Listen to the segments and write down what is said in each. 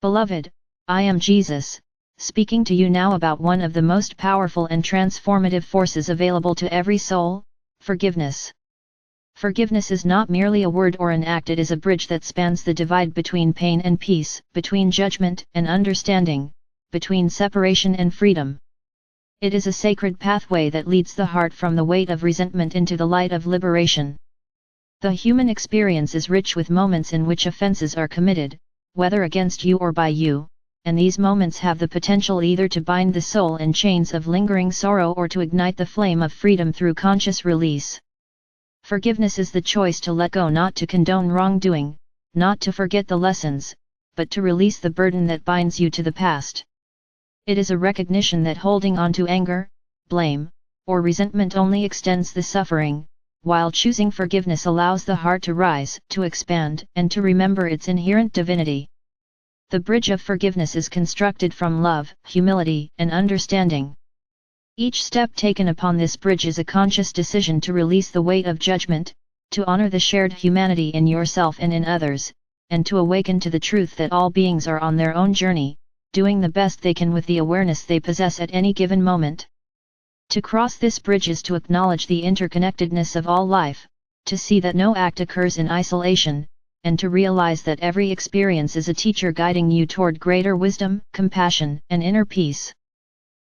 Beloved, I am Jesus, speaking to you now about one of the most powerful and transformative forces available to every soul: forgiveness. Forgiveness is not merely a word or an act, it is a bridge that spans the divide between pain and peace, between judgment and understanding, between separation and freedom. It is a sacred pathway that leads the heart from the weight of resentment into the light of liberation. The human experience is rich with moments in which offenses are committed, whether against you or by you, and these moments have the potential either to bind the soul in chains of lingering sorrow or to ignite the flame of freedom through conscious release. Forgiveness is the choice to let go, not to condone wrongdoing, not to forget the lessons, but to release the burden that binds you to the past. It is a recognition that holding on to anger, blame, or resentment only extends the suffering, while choosing forgiveness allows the heart to rise, to expand, and to remember its inherent divinity. The bridge of forgiveness is constructed from love, humility, and understanding. Each step taken upon this bridge is a conscious decision to release the weight of judgment, to honor the shared humanity in yourself and in others, and to awaken to the truth that all beings are on their own journey, doing the best they can with the awareness they possess at any given moment. To cross this bridge is to acknowledge the interconnectedness of all life, to see that no act occurs in isolation, and to realize that every experience is a teacher guiding you toward greater wisdom, compassion, and inner peace.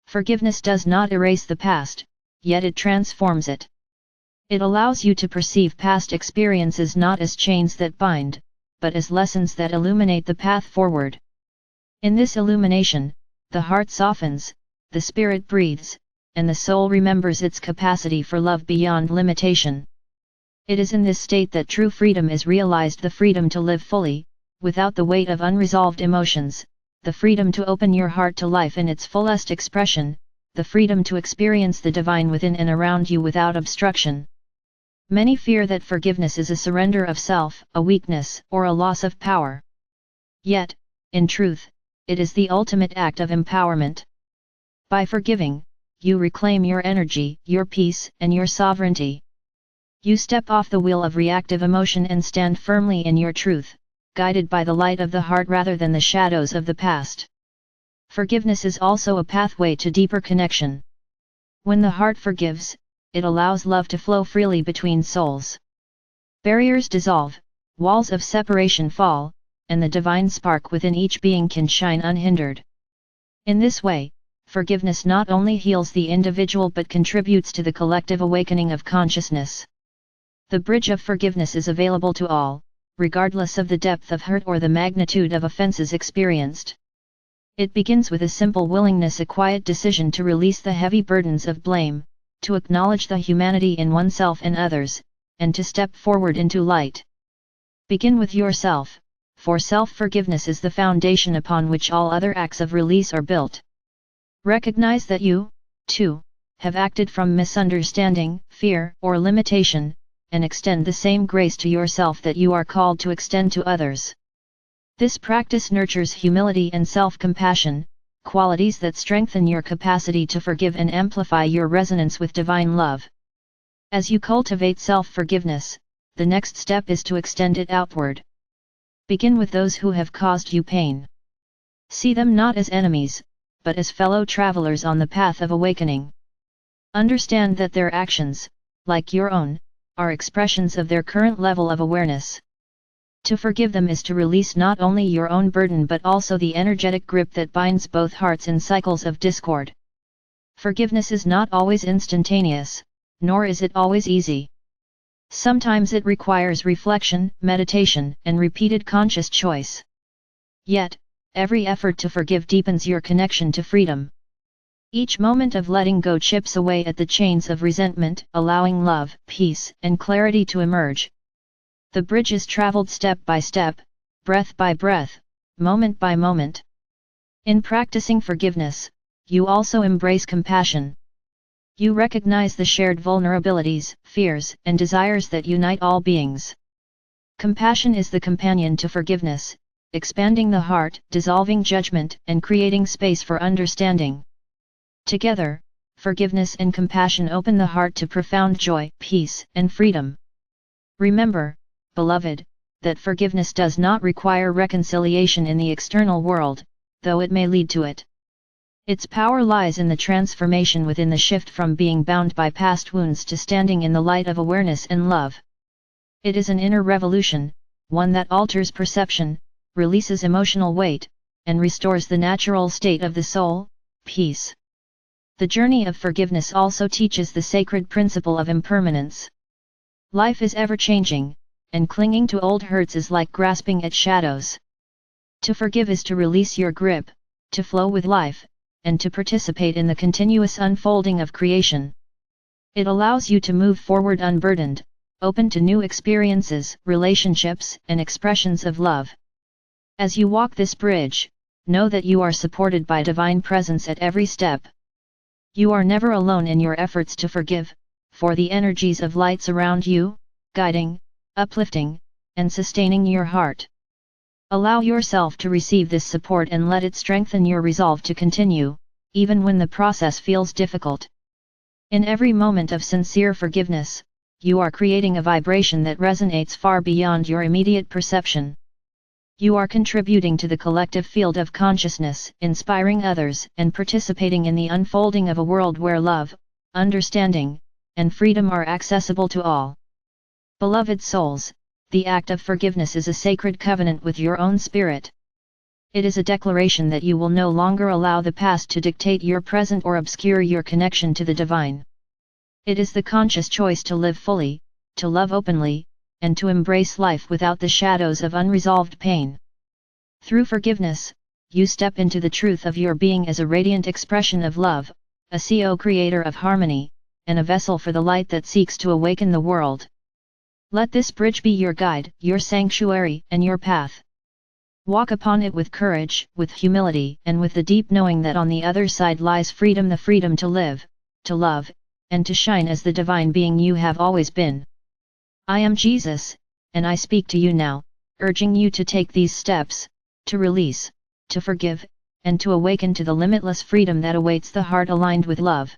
Forgiveness does not erase the past, yet it transforms it. It allows you to perceive past experiences not as chains that bind, but as lessons that illuminate the path forward. In this illumination, the heart softens, the spirit breathes, and the soul remembers its capacity for love beyond limitation. It is in this state that true freedom is realized, the freedom to live fully, without the weight of unresolved emotions, the freedom to open your heart to life in its fullest expression, the freedom to experience the divine within and around you without obstruction. Many fear that forgiveness is a surrender of self, a weakness, or a loss of power. Yet, in truth, it is the ultimate act of empowerment. By forgiving, you reclaim your energy, your peace, and your sovereignty. You step off the wheel of reactive emotion and stand firmly in your truth, guided by the light of the heart rather than the shadows of the past. Forgiveness is also a pathway to deeper connection. When the heart forgives, it allows love to flow freely between souls. Barriers dissolve, walls of separation fall, and the divine spark within each being can shine unhindered. In this way, forgiveness not only heals the individual but contributes to the collective awakening of consciousness. The bridge of forgiveness is available to all, regardless of the depth of hurt or the magnitude of offenses experienced. It begins with a simple willingness, a quiet decision to release the heavy burdens of blame, to acknowledge the humanity in oneself and others, and to step forward into light. Begin with yourself, for self-forgiveness is the foundation upon which all other acts of release are built. Recognize that you, too, have acted from misunderstanding, fear, or limitation, and extend the same grace to yourself that you are called to extend to others. This practice nurtures humility and self-compassion, qualities that strengthen your capacity to forgive and amplify your resonance with divine love. As you cultivate self-forgiveness, the next step is to extend it outward. Begin with those who have caused you pain. See them not as enemies, but as fellow travelers on the path of awakening. Understand that their actions, like your own, are expressions of their current level of awareness. To forgive them is to release not only your own burden but also the energetic grip that binds both hearts in cycles of discord. Forgiveness is not always instantaneous, nor is it always easy. Sometimes it requires reflection, meditation, and repeated conscious choice. Yet, every effort to forgive deepens your connection to freedom. Each moment of letting go chips away at the chains of resentment, allowing love, peace, and clarity to emerge. The bridge is traveled step by step, breath by breath, moment by moment. In practicing forgiveness, you also embrace compassion. You recognize the shared vulnerabilities, fears, and desires that unite all beings. Compassion is the companion to forgiveness, expanding the heart, dissolving judgment, and creating space for understanding. Together, forgiveness and compassion open the heart to profound joy, peace, and freedom. Remember, beloved, that forgiveness does not require reconciliation in the external world, though it may lead to it. Its power lies in the transformation within, the shift from being bound by past wounds to standing in the light of awareness and love. It is an inner revolution, one that alters perception, releases emotional weight, and restores the natural state of the soul, peace. The journey of forgiveness also teaches the sacred principle of impermanence. Life is ever-changing, and clinging to old hurts is like grasping at shadows. To forgive is to release your grip, to flow with life, and to participate in the continuous unfolding of creation. It allows you to move forward unburdened, open to new experiences, relationships, and expressions of love. As you walk this bridge, know that you are supported by divine presence at every step. You are never alone in your efforts to forgive, for the energies of light surround you, guiding, uplifting, and sustaining your heart. Allow yourself to receive this support and let it strengthen your resolve to continue, even when the process feels difficult. In every moment of sincere forgiveness, you are creating a vibration that resonates far beyond your immediate perception. You are contributing to the collective field of consciousness, inspiring others, and participating in the unfolding of a world where love, understanding, and freedom are accessible to all. Beloved souls, the act of forgiveness is a sacred covenant with your own spirit. It is a declaration that you will no longer allow the past to dictate your present or obscure your connection to the divine. It is the conscious choice to live fully, to love openly, and to embrace life without the shadows of unresolved pain. Through forgiveness, you step into the truth of your being as a radiant expression of love, a co-creator of harmony, and a vessel for the light that seeks to awaken the world. Let this bridge be your guide, your sanctuary, and your path. Walk upon it with courage, with humility, and with the deep knowing that on the other side lies freedom, the freedom to live, to love, and to shine as the divine being you have always been. I am Jesus, and I speak to you now, urging you to take these steps, to release, to forgive, and to awaken to the limitless freedom that awaits the heart aligned with love.